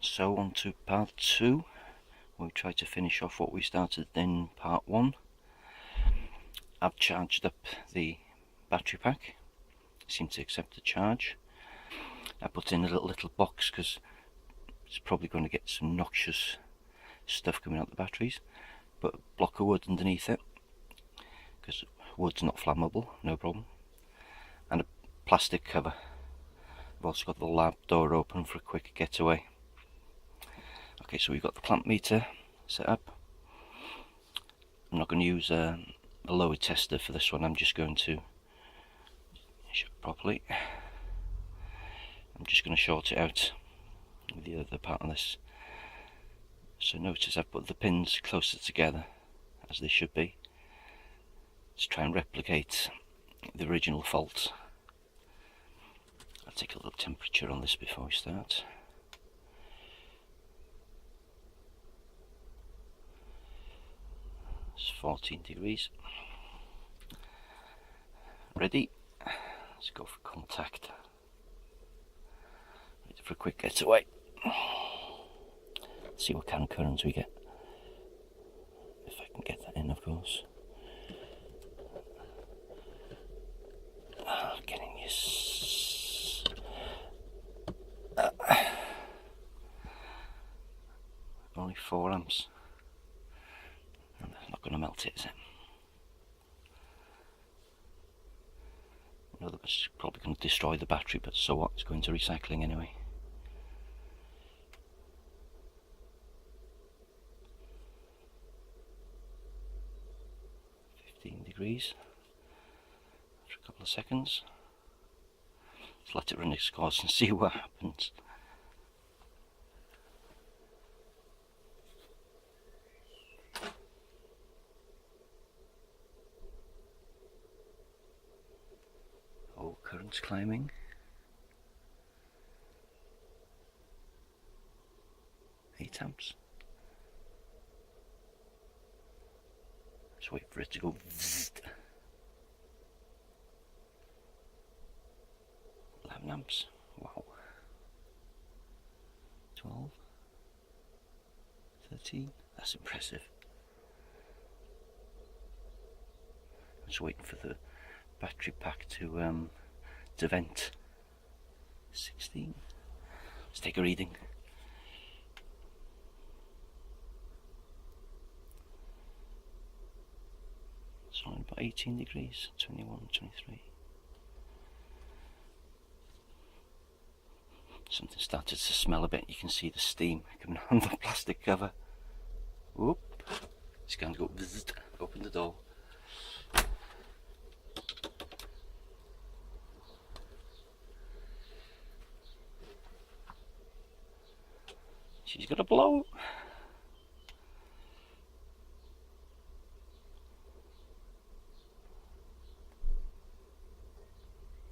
So on to part 2. We try to finish off what we started in part 1. I've charged up the battery pack. It seemed to accept the charge. I put in a little box because it's probably going to get some noxious stuff coming out the batteries, but a block of wood underneath it because wood's not flammable, no problem, and a plastic cover. I've also got the lab door open for a quick getaway. Okay, so we've got the clamp meter set up. I'm not going to use a load tester for this one. I'm just going to show it properly. I'm just going to short it out with the other part of this. So notice I've put the pins closer together as they should be to try and replicate the original fault. I'll take a little temperature on this before we start. It's 14 degrees. Ready? Let's go for contact. Ready for a quick getaway. See what kind of currents we get. If I can get that in, of course. Getting this. Only 4 amps. And that's not going to melt it, is it? I know that it's probably going to destroy the battery, but so what? It's going to recycling anyway. Degrees after a couple of seconds. Let's let it run its course and see what happens. Oh, current's climbing. 8 amps. Just wait for it to go. 11 amps. Wow. 12. 13. That's impressive. I'm just waiting for the battery pack to vent. 16. Let's take a reading. It's only about 18 degrees, 21, 23. Something started to smell a bit. You can see the steam coming on the plastic cover. Whoop. It's going to go visit. Open the door. She's going to blow.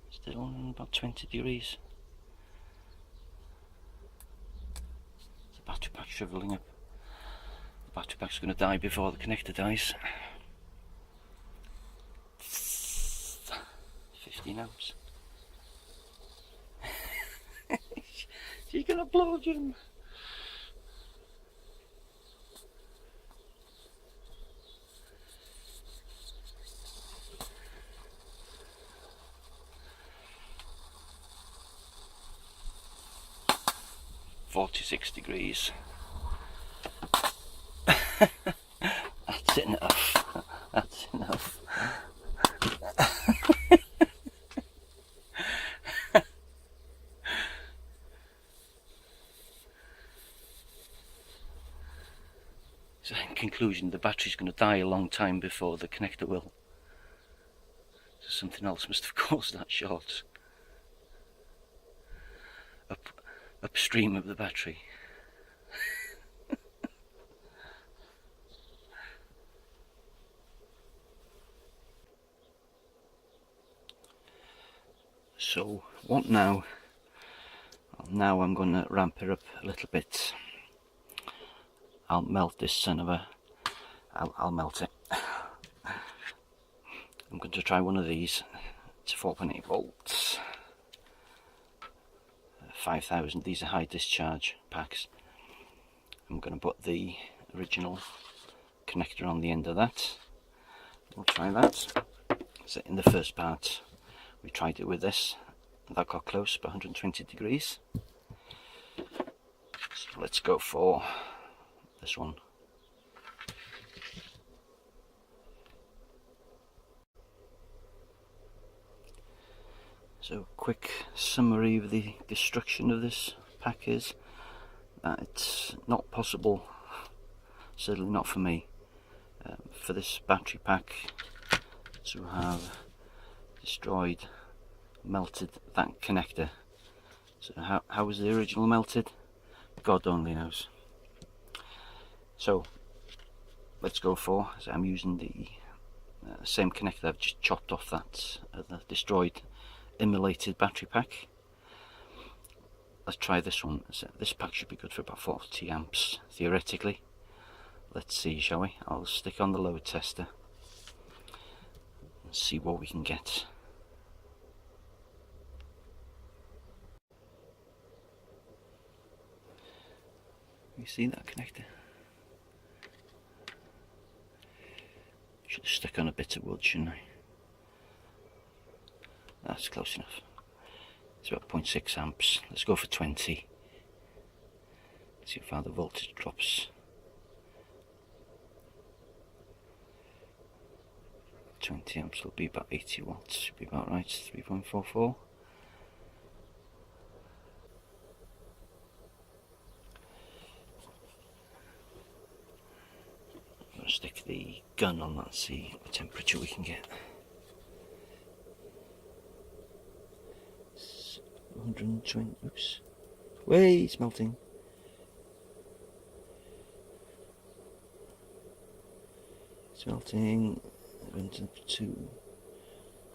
Still on about 20 degrees. The battery pack's shriveling up. The battery pack's going to die before the connector dies. 15 amps. She's going to blow, Jim. .46 degrees. That's enough. That's enough. So in conclusion, the battery's going to die a long time before the connector will. So something else must have caused that short. Upstream of the battery. So what now? Well, now I'm going to ramp it up a little bit. I'll melt this son of a... I'll melt it. I'm going to try one of these. It's 4.8 volts. 5000. These are high discharge packs. I'm going to put the original connector on the end of that. We'll try that. So in the first part we tried it with this, that got close, but 120 degrees. So let's go for this one. So quick summary of the destruction of this pack is that it's not possible, certainly not for me, for this battery pack to have destroyed, melted that connector. So how was the original melted? God only knows. So let's go for, so I'm using the same connector I've just chopped off that the destroyed, immolated battery pack. Let's try this one. So this pack should be good for about 40 amps theoretically. Let's see, shall we? I'll stick on the load tester and see what we can get. You see that connector? Should have stuck on a bit of wood, shouldn't I? That's close enough. It's about 0.6 amps. Let's go for 20. See how far the voltage drops. 20 amps will be about 80 watts. Should be about right. 3.44. I'm going to stick the gun on that, see what temperature we can get. 120, oops, way it's melting. It's melting. Went up to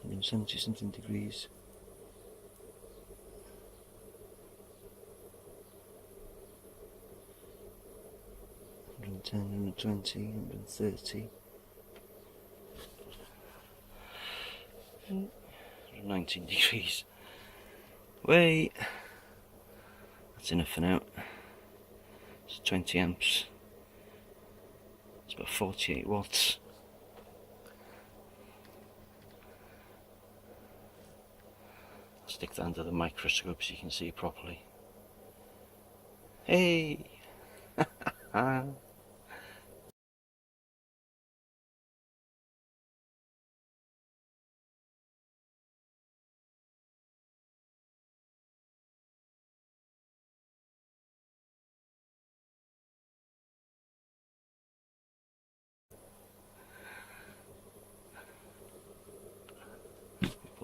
170 something degrees. $110, $120, $130, $119 degrees. Wait, that's enough for now. It's 20 amps. It's about 48 watts. I'll stick that under the microscope so you can see properly. Hey!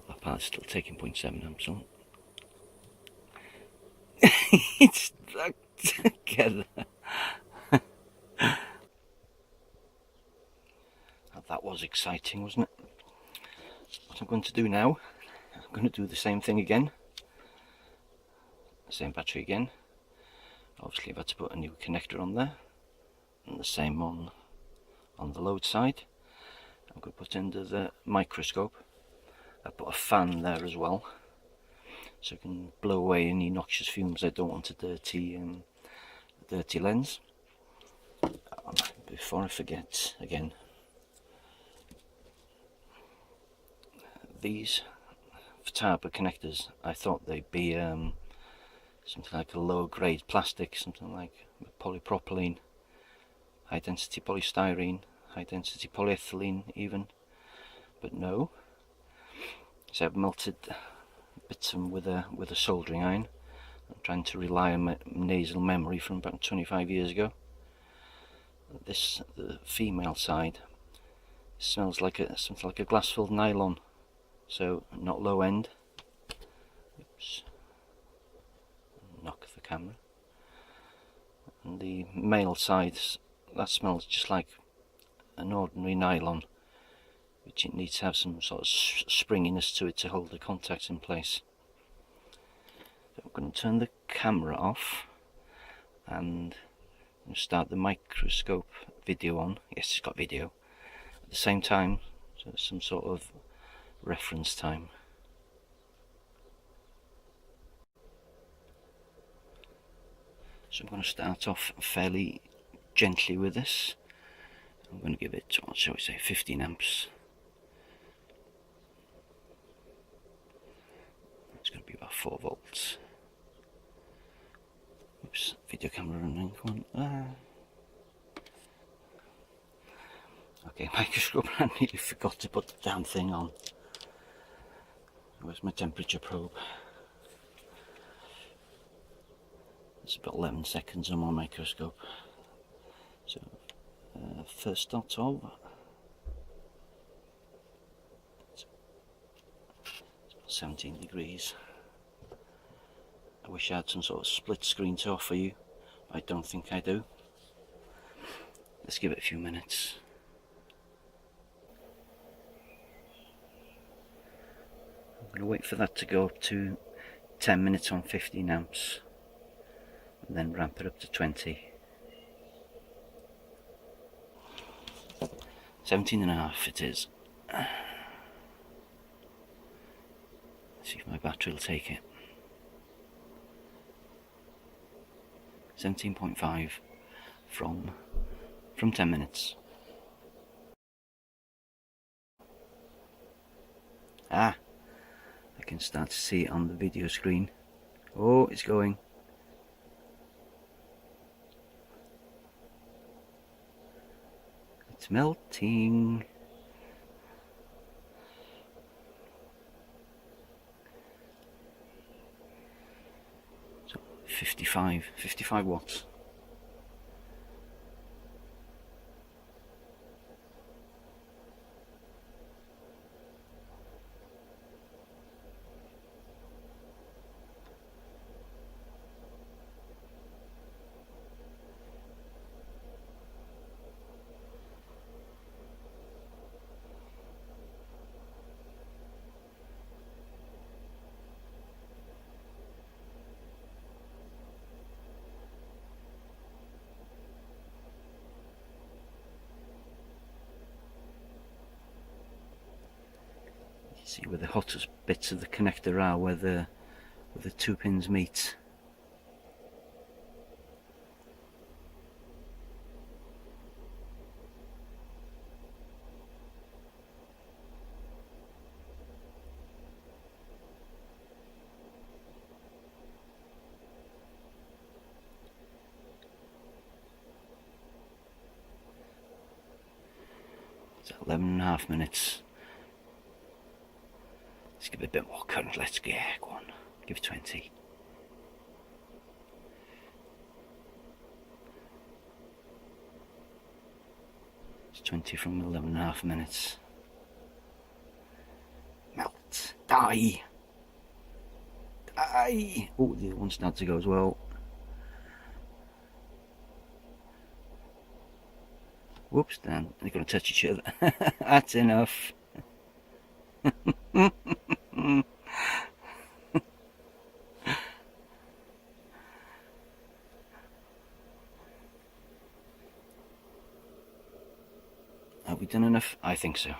That part's still taking 0.7 amps on. It's stuck together. That was exciting, wasn't it? What I'm going to do now, I'm going to do the same thing again. Same battery again. Obviously I've had to put a new connector on there. And the same on the load side. I'm going to put under the microscope. I put a fan there as well, so I can blow away any noxious fumes. I don't want a dirty lens. Before I forget again, these futaba connectors, I thought they'd be something like a lower grade plastic, something like polypropylene, high density polystyrene, high density polyethylene even, but no. So I've melted bits of them with a soldering iron. I'm trying to rely on my nasal memory from about 25 years ago. This, the female side, smells like something like a glass filled nylon, so not low end. Oops, knock the camera. And the male side, that smells just like an ordinary nylon, which it needs to have some sort of springiness to it to hold the contacts in place. So I'm going to turn the camera off and start the microscope video on. Yes, it's got video at the same time, so it's some sort of reference time. So I'm going to start off fairly gently with this. I'm going to give it, what shall we say, 15 amps. It's going to be about 4 volts. Oops, video camera running. Come on. Okay, microscope. I nearly forgot to put the damn thing on. Where's my temperature probe? It's about 11 seconds on my microscope. So, first dot of 17 degrees. I wish I had some sort of split screen to offer you. I don't think I do. Let's give it a few minutes. I'm going to wait for that to go up to 10 minutes on 15 amps and then ramp it up to 20. 17.5 it is. Let's see if my battery will take it. 17.5 from 10 minutes. I can start to see it on the video screen. Oh, it's going. It's melting. So 55 watts. See where the hottest bits of the connector are, where the 2 pins meet. It's 11.5 minutes. Let's give it a bit more current. Let's go on. Give it 20. It's 20 from 11.5 minutes. Melt. Die. Die. Oh, the other one's started to go as well. Whoops, Dan. They're going to touch each other. That's enough. Have we done enough? I think so.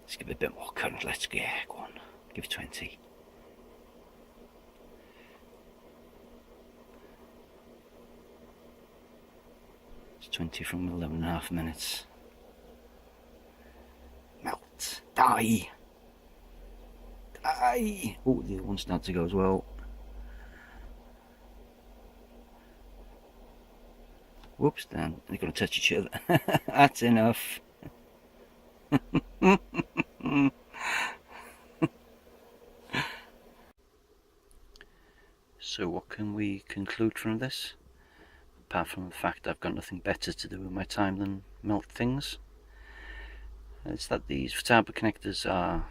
Let's give it a bit more current. Let's go on. Give it 20. It's 20 from 11.5 minutes. Melt. Die. Die. Oh, the other one's started to go as well. Whoops, Dan. They're going to touch each other. That's enough. So what can we conclude from this? Apart from the fact I've got nothing better to do with my time than melt things. It's that these futaba connectors are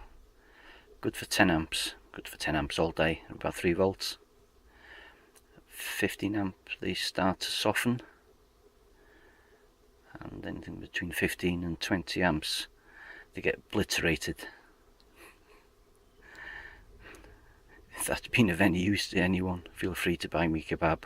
good for 10 amps. Good for 10 amps all day, about 3 volts. 15 amp they start to soften. And anything between 15 and 20 amps they get obliterated. If that's been of any use to anyone, feel free to buy me kebab.